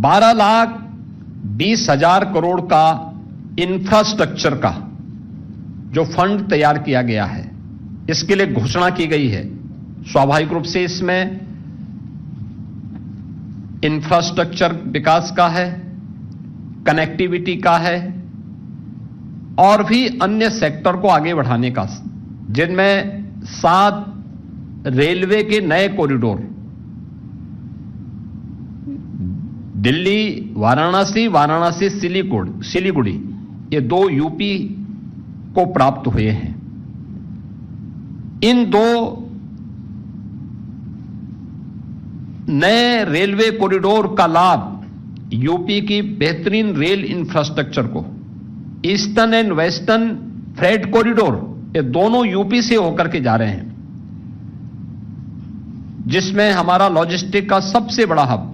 12,20,000 करोड़ का इंफ्रास्ट्रक्चर का जो फंड तैयार किया गया है, इसके लिए घोषणा की गई है। स्वाभाविक रूप से इसमें इंफ्रास्ट्रक्चर विकास का है, कनेक्टिविटी का है और भी अन्य सेक्टर को आगे बढ़ाने का, जिनमें 7 रेलवे के नए कॉरिडोर, दिल्ली वाराणसी, वाराणसी सिलीगुड़ी, ये 2 यूपी को प्राप्त हुए हैं। इन 2 नए रेलवे कॉरिडोर का लाभ यूपी की बेहतरीन रेल इंफ्रास्ट्रक्चर को, eastern and western freight corridor, ये दोनों यूपी से होकर के जा रहे हैं, जिसमें हमारा लॉजिस्टिक का सबसे बड़ा हब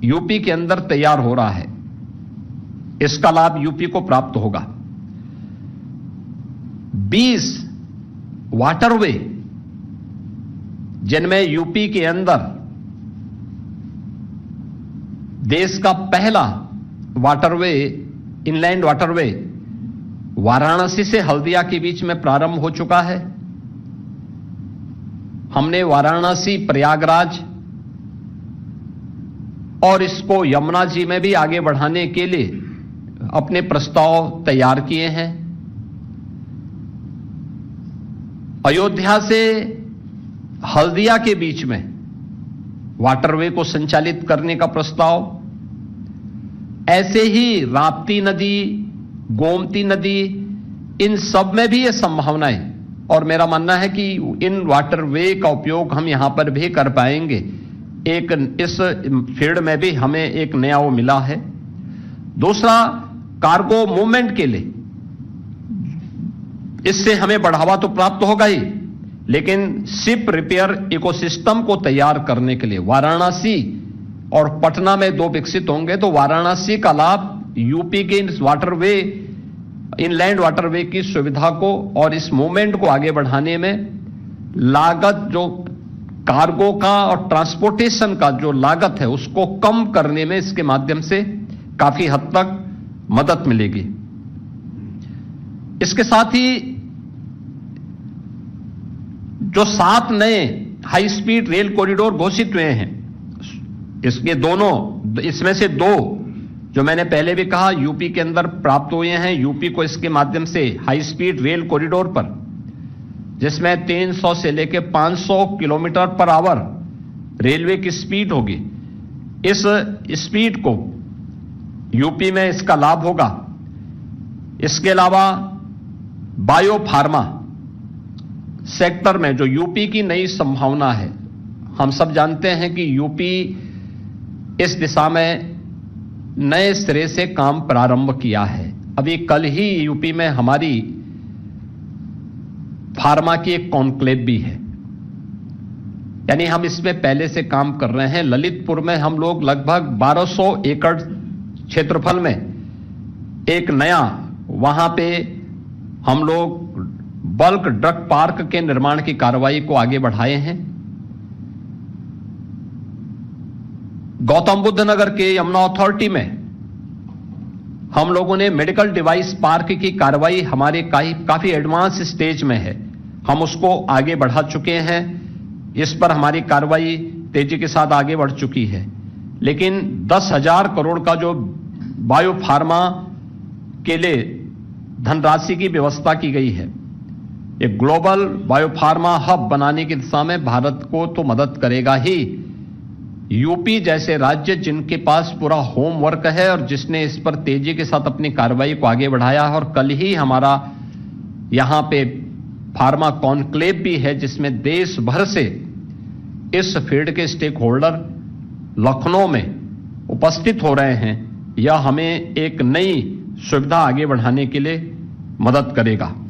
यूपी के अंदर तैयार हो रहा है। इसका लाभ यूपी को प्राप्त होगा। 20 वाटरवे, जिनमें यूपी के अंदर देश का पहला वाटरवे, इनलैंड वाटरवे वाराणसी से हल्दिया के बीच में प्रारंभ हो चुका है। हमने वाराणसी, प्रयागराज और इसको यमुना जी में भी आगे बढ़ाने के लिए अपने प्रस्ताव तैयार किए हैं। अयोध्या से हल्दिया के बीच में वाटरवे को संचालित करने का प्रस्ताव, ऐसे ही राप्ती नदी, गोमती नदी, इन सब में भी ये संभावनाएं, और मेरा मानना है कि इन वाटरवे का उपयोग हम यहां पर भी कर पाएंगे। एक इस फील्ड में भी हमें एक नया वो मिला है। दूसरा, कार्गो मूवमेंट के लिए इससे हमें बढ़ावा तो प्राप्त होगा ही, लेकिन शिप रिपेयर इकोसिस्टम को तैयार करने के लिए वाराणसी और पटना में 2 विकसित होंगे, तो वाराणसी का लाभ यूपी के इस वाटरवे, इनलैंड वाटरवे की सुविधा को और इस मूवमेंट को आगे बढ़ाने में, लागत जो कार्गो का और ट्रांसपोर्टेशन का जो लागत है उसको कम करने में इसके माध्यम से काफी हद तक मदद मिलेगी। इसके साथ ही जो 7 नए हाई स्पीड रेल कॉरिडोर घोषित हुए हैं, इसके दोनों, इसमें से 2 जो मैंने पहले भी कहा यूपी के अंदर प्राप्त हुए हैं। यूपी को इसके माध्यम से हाई स्पीड रेल कॉरिडोर पर, जिसमें 300 से लेकर 500 किलोमीटर पर आवर रेलवे की स्पीड होगी, इस स्पीड को यूपी में इसका लाभ होगा। इसके अलावा बायो फार्मा सेक्टर में जो यूपी की नई संभावना है, हम सब जानते हैं कि यूपी इस दिशा में नए सिरे से काम प्रारंभ किया है। अभी कल ही यूपी में हमारी फार्मा की एक कॉन्क्लेव भी है, यानी हम इसमें पहले से काम कर रहे हैं। ललितपुर में हम लोग लगभग 1200 एकड़ क्षेत्रफल में एक नया, वहां पे हम लोग बल्क ड्रग पार्क के निर्माण की कार्रवाई को आगे बढ़ाए हैं। गौतम बुद्ध नगर के यमुना अथॉरिटी में हम लोगों ने मेडिकल डिवाइस पार्क की कार्रवाई हमारे काफी एडवांस स्टेज में है, हम उसको आगे बढ़ा चुके हैं। इस पर हमारी कार्रवाई तेजी के साथ आगे बढ़ चुकी है। लेकिन 10,000 करोड़ का जो बायो फार्मा के लिए धनराशि की व्यवस्था की गई है, एक ग्लोबल बायो फार्मा हब बनाने की दिशा में भारत को तो मदद करेगा ही। यूपी जैसे राज्य जिनके पास पूरा होमवर्क है और जिसने इस पर तेजी के साथ अपनी कार्रवाई को आगे बढ़ाया है, और कल ही हमारा यहां पे फार्मा कॉन्क्लेव भी है, जिसमें देश भर से इस फील्ड के स्टेक होल्डर लखनऊ में उपस्थित हो रहे हैं। यह हमें एक नई सुविधा आगे बढ़ाने के लिए मदद करेगा।